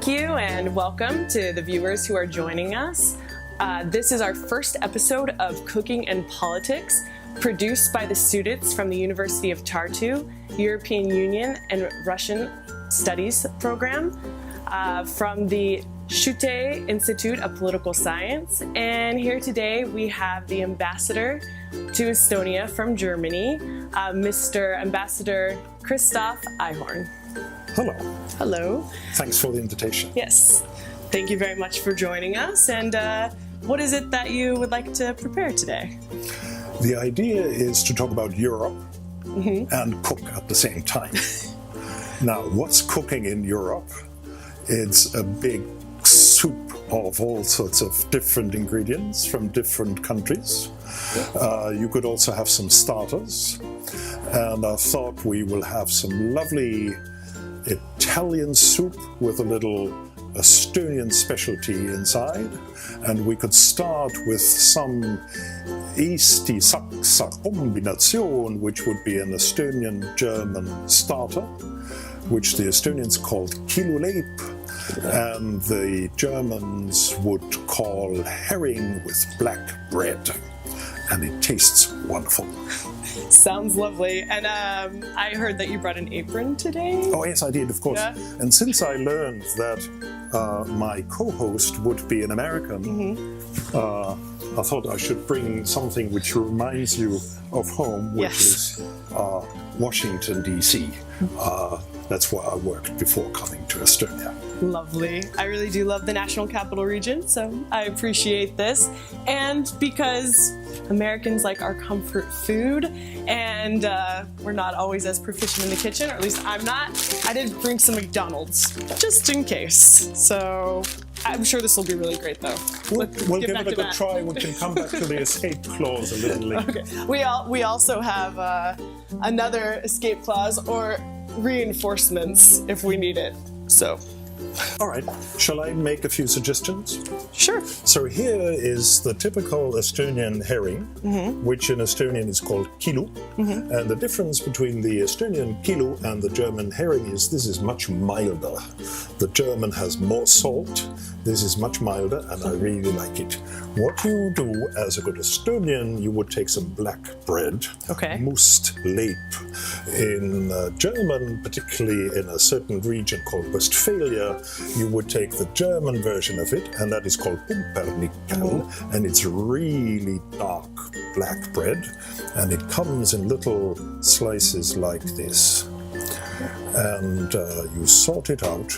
Thank you and welcome to the viewers who are joining us. This is our first episode of Cooking and Politics, produced by the students from the University of Tartu, European Union and Russian Studies program from the Schutte Institute of Political Science. And here today we have the ambassador to Estonia from Germany, Mr. Ambassador Christoph Eichhorn. Hello. Hello. Thanks for the invitation. Yes. Thank you very much for joining us. And what is it that you would like to prepare today? The idea is to talk about Europe and cook at the same time. Now, what's cooking in Europe? It's a big soup of all sorts of different ingredients from different countries. You could also have some starters. And I thought we will have some lovely Italian soup with a little Estonian specialty inside, and we could start with some Eesti-Saksa combination, which would be an Estonian-German starter, which the Estonians called kiluleip, and the Germans would call herring with black bread, and it tastes wonderful. Sounds lovely. And I heard that you brought an apron today? Oh yes, I did, of course. Yeah. And since I learned that my co-host would be an American, I thought I should bring something which reminds you of home, which is Washington, D.C. That's where I worked before coming to Estonia. Lovely. I really do love the National Capital Region, so I appreciate this. And because Americans like our comfort food, and we're not always as proficient in the kitchen, or at least I'm not, I did bring some McDonald's, just in case. So I'm sure this will be really great, though. We'll give it a good try. We can come back to the escape clause a little later. Okay. We also have another escape clause or reinforcements if we need it. So. All right, shall I make a few suggestions? Sure. So here is the typical Estonian herring, which in Estonian is called kilu. And the difference between the Estonian kilu and the German herring is this is much milder. The German has more salt. This is much milder, and I really like it. What you do as a good Estonian, you would take some black bread, mussed leip. In German, particularly in a certain region called Westphalia, you would take the German version of it, and that is called pumpernickel, and it's really dark black bread, and it comes in little slices like this. And you sort it out.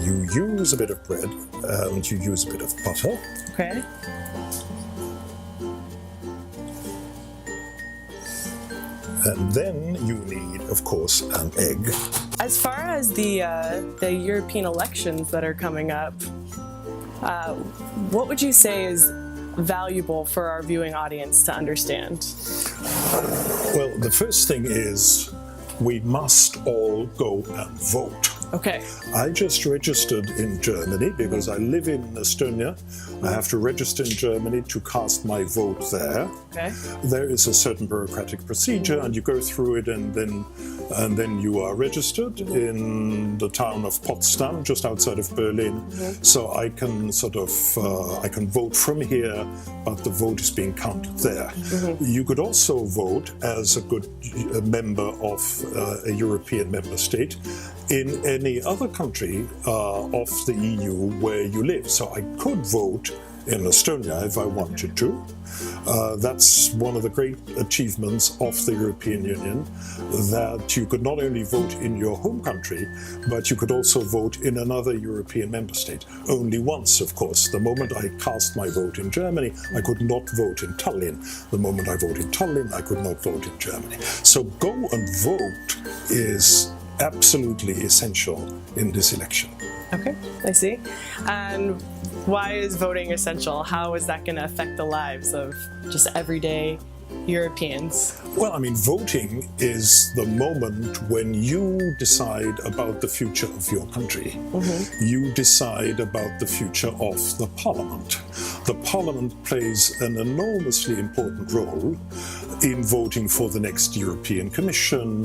You use a bit of bread and you use a bit of butter. Okay. And then you need, of course, an egg. As far as the European elections that are coming up, what would you say is valuable for our viewing audience to understand? Well, the first thing is we must all go and vote. Okay. I just registered in Germany because I live in Estonia. I have to register in Germany to cast my vote there. Okay. There is a certain bureaucratic procedure, and you go through it, and then you are registered in the town of Potsdam, just outside of Berlin. So I can I can vote from here, but the vote is being counted there. You could also vote as a good member of a European member state in any other country of the EU where you live. So I could vote in Estonia if I wanted to. That's one of the great achievements of the European Union, that you could not only vote in your home country, but you could also vote in another European member state. Only once, of course. The moment I cast my vote in Germany, I could not vote in Tallinn. The moment I vote in Tallinn, I could not vote in Germany. So go and vote is absolutely essential in this election. Okay, I see. And why is voting essential? How is that going to affect the lives of just everyday Europeans? Well, I mean, voting is the moment when you decide about the future of your country. You decide about the future of the parliament. The parliament plays an enormously important role in voting for the next European Commission,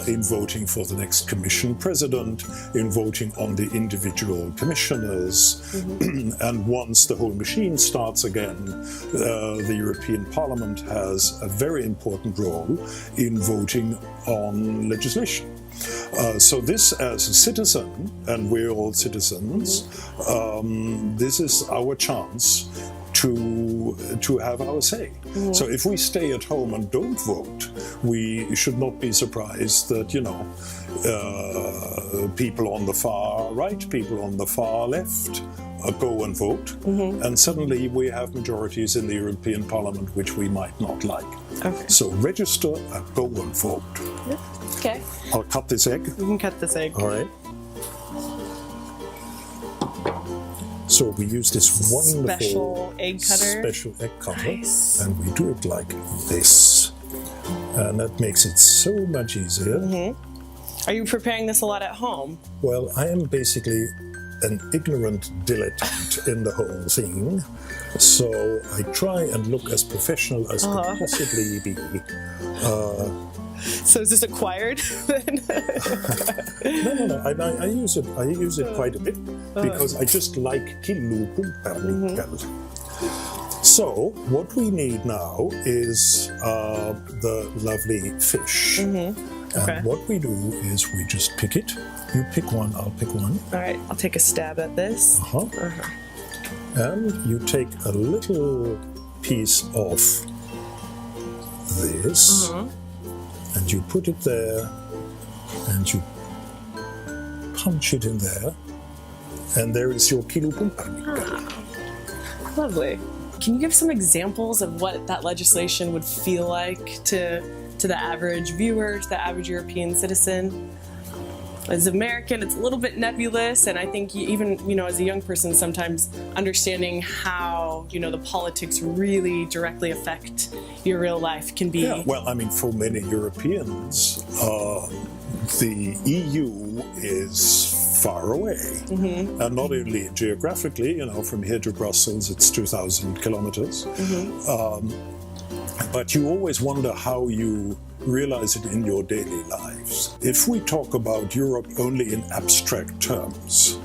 in voting for the next Commission President, in voting on the individual commissioners. And once the whole machine starts again, the European Parliament has a very important role in voting on legislation. So this, as a citizen, and we're all citizens, this is our chance to have our say. So if we stay at home and don't vote, we should not be surprised that, you know, people on the far right, people on the far left go and vote, and suddenly we have majorities in the European Parliament which we might not like. Okay. So register and go and vote. Okay. I'll cut this egg. You can cut this egg. All right. So we use this wonderful special egg cutter, Nice. and we do it like this, and that makes it so much easier. Are you preparing this a lot at home? Well, I am basically an ignorant dilettante in the whole thing, so I try and look as professional as could possibly be. So is this acquired then? No. I use it quite a bit because I just like kilupumpernikkel. So what we need now is the lovely fish. Okay. And what we do is we just pick it. You pick one, I'll pick one. All right, I'll take a stab at this. And you take a little piece of this, and you put it there, and you punch it in there, and there is your kilupumpernikkel. Lovely. Can you give some examples of what that legislation would feel like to the average viewer, to the average European citizen? As American, it's a little bit nebulous, and I think even, you know, as a young person, sometimes understanding how, you know, the politics really directly affect your real life can be. Yeah, well, I mean, for many Europeans, the EU is far away, and not only geographically, you know, from here to Brussels, it's 2,000 kilometers, but you always wonder how you realize it in your daily lives. If we talk about Europe only in abstract terms,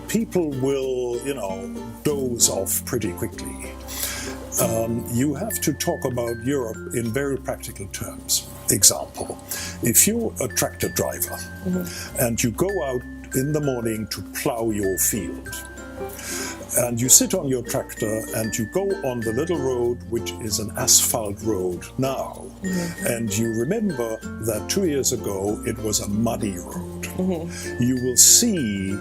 people will, you know, doze off pretty quickly. You have to talk about Europe in very practical terms. Example, if you're a tractor driver and you go out in the morning to plow your field, and you sit on your tractor and you go on the little road, which is an asphalt road now, and you remember that 2 years ago it was a muddy road. You will see,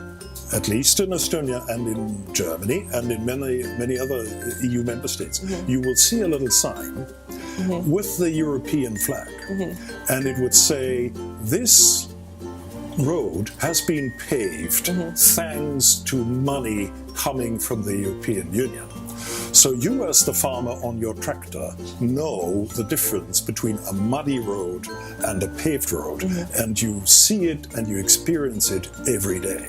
at least in Estonia and in Germany and in many other EU member states, you will see a little sign with the European flag, and it would say, this road has been paved thanks to money coming from the European Union. So you, as the farmer on your tractor, know the difference between a muddy road and a paved road, and you see it and you experience it every day.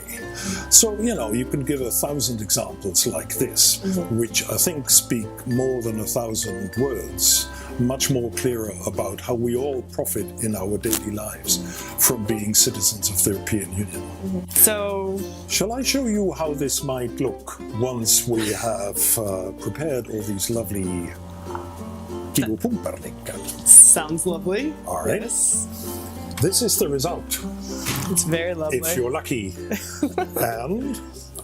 So, you know, you can give 1,000 examples like this, which I think speak more than 1,000 words, much more clearer about how we all profit in our daily lives from being citizens of the European Union. So, shall I show you how this might look once we have prepared all these lovely kilupumpernikkel? sounds lovely. All right. Yes. This is the result. It's very lovely. If you're lucky. And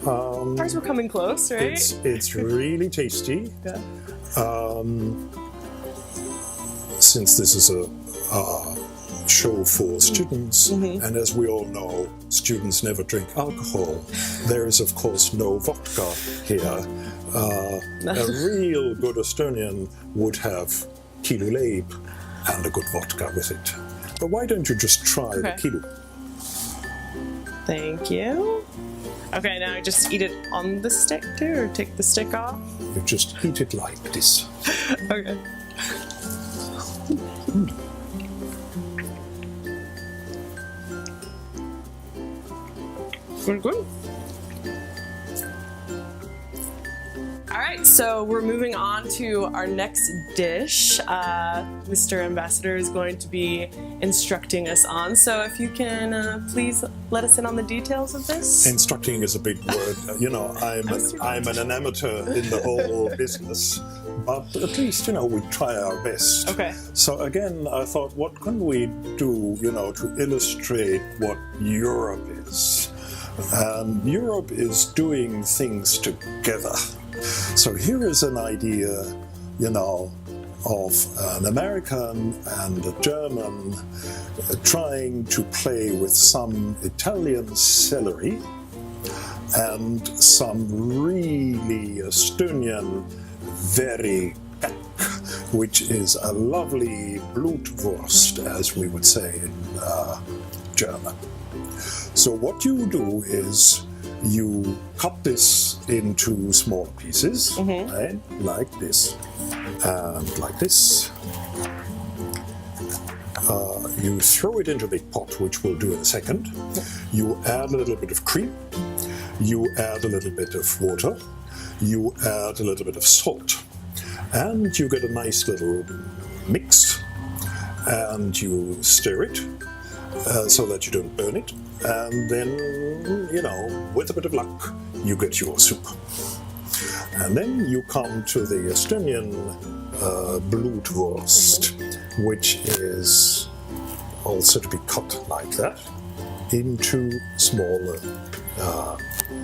Ours were coming close, right? it's really tasty. Yeah. Since this is a show for students, and as we all know, students never drink alcohol, there is of course no vodka here. A real good Estonian would have kiluleb and a good vodka with it. But why don't you just try the kilu? Thank you. Okay, now I just eat it on the stick too, or take the stick off? You just eat it like this. Okay. Good, good. All right. right, so we're moving on to our next dish. Mr. Ambassador is going to be instructing us on. So if you can please let us in on the details of this. Instructing is a big word. You know, I'm an amateur in the whole business, but at least, you know, we try our best. Okay. So again, I thought, what can we do, you know, to illustrate what Europe is? And Europe is doing things together. So here is an idea, you know, of an American and a German trying to play with some Italian celery and some really Estonian very which is a lovely Blutwurst, as we would say in German. So what you do is you cut this into small pieces, right? Like this and like this. You throw it into a big pot, which we'll do in a second. You add a little bit of cream. You add a little bit of water. You add a little bit of salt. And you get a nice little mix. And you stir it so that you don't burn it. And then, you know, with a bit of luck, you get your soup. And then you come to the Estonian Blutwurst, which is also to be cut like that into smaller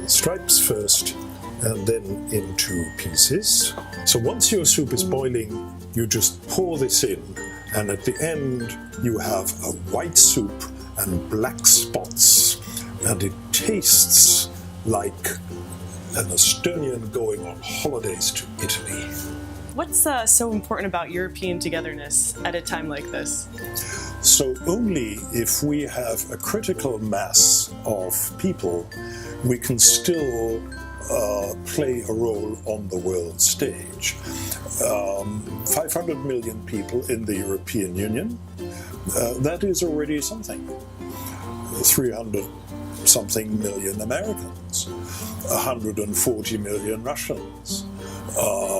stripes first and then into pieces. So once your soup is boiling, you just pour this in, and at the end you have a white soup and black spots, and it tastes like an Estonian going on holidays to Italy. What's so important about European togetherness at a time like this? So only if we have a critical mass of people, we can still play a role on the world stage. 500 million people in the European Union, that is already something. 300 something million Americans, 140 million Russians,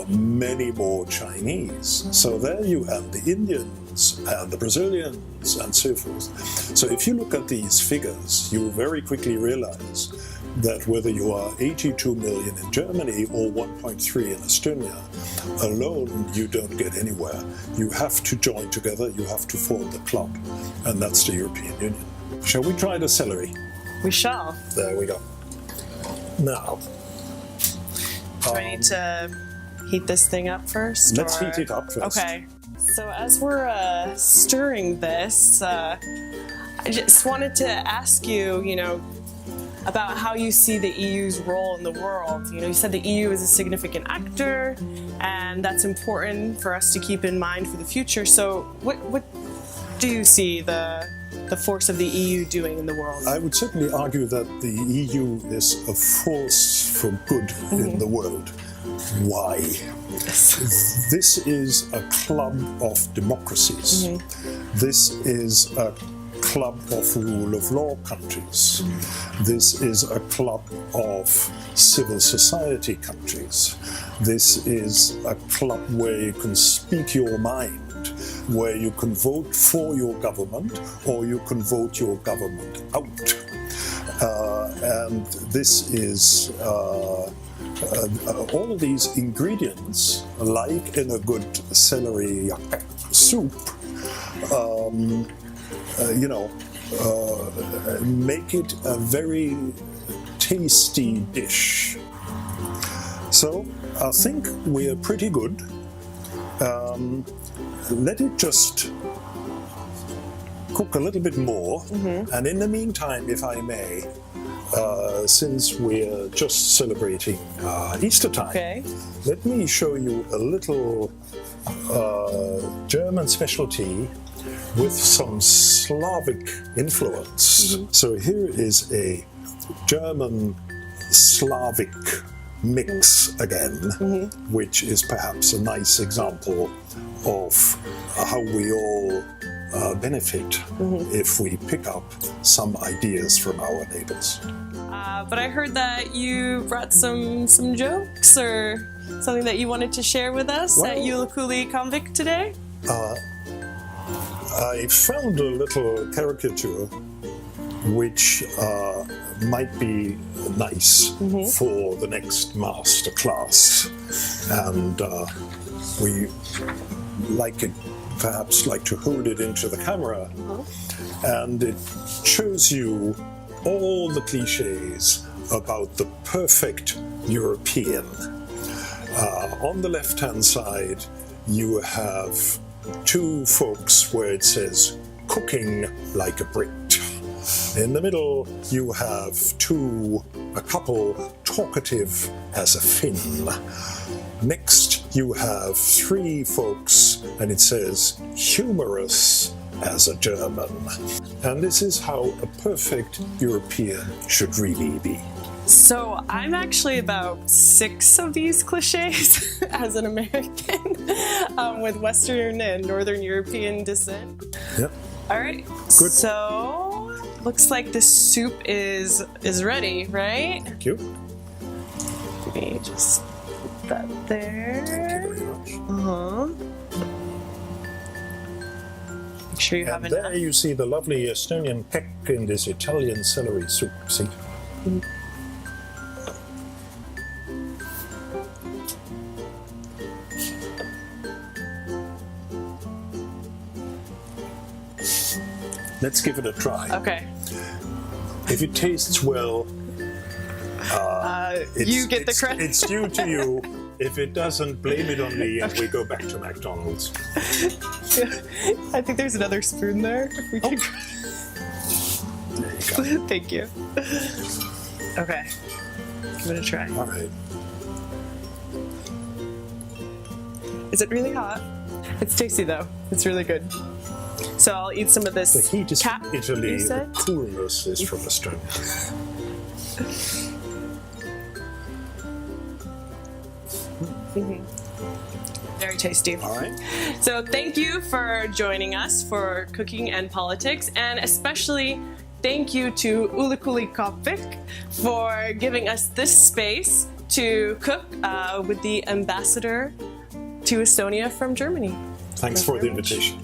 many more Chinese. So there you have the Indians and the Brazilians and so forth. So if you look at these figures, you very quickly realize that whether you are 82 million in Germany or 1.3 in Estonia, alone you don't get anywhere. You have to join together, you have to form the club, and that's the European Union. Shall we try the celery? We shall. There we go. Now, ready to heat this thing up first? Let's heat it up first. Okay. So as we're stirring this, I just wanted to ask you, you know, about how you see the EU's role in the world. You know, you said the EU is a significant actor, and that's important for us to keep in mind for the future. So what do you see the force of the EU doing in the world? I would certainly argue that the EU is a force for good in the world. Why? This is a club of democracies. This is a club of rule of law countries. This is a club of civil society countries. This is a club where you can speak your mind, where you can vote for your government or you can vote your government out. And this is all of these ingredients, like in a good celery soup, make it a very tasty dish. So I think we are pretty good. Let it just cook a little bit more, and in the meantime, if I may, since we're just celebrating Easter time, let me show you a little German specialty with some Slavic influence. So here is a German Slavic mix again, which is perhaps a nice example of how we all benefit if we pick up some ideas from our neighbors. But I heard that you brought some jokes or something that you wanted to share with us at Ülikooli Kohvik today? I found a little caricature which might be nice for the next master class, and we perhaps like to hold it into the camera, and it shows you all the cliches about the perfect European. On the left-hand side, you have two folks where it says cooking like a Brit. In the middle, you have a couple talkative as a Finn. Next, you have three folks, and it says humorous as a German. And this is how a perfect European should really be. So I'm actually about 6 of these cliches as an American with Western and Northern European descent. Yep. All right. Good. So looks like the soup is ready, right? Thank you. Let me just put that there. Thank you very much. Make sure you have And enough. there you see the lovely Estonian peck in this Italian celery soup. See? Let's give it a try. Okay. If it tastes well, You get the credit. It's due to you. If it doesn't, blame it on me, and we go back to McDonald's. I think there's another spoon there. If we can... There you go. Thank you. Okay. Give it a try. All right. Is it really hot? It's tasty though. It's really good. So I'll eat some of this. The heat is cap, from Italy, you the said? coolness is from Estonia. Very tasty. All right. So thank you for joining us for Cooking and Politics, and especially thank you to Ülikooli Kohvik for giving us this space to cook with the ambassador to Estonia from Germany. Thanks for the invitation.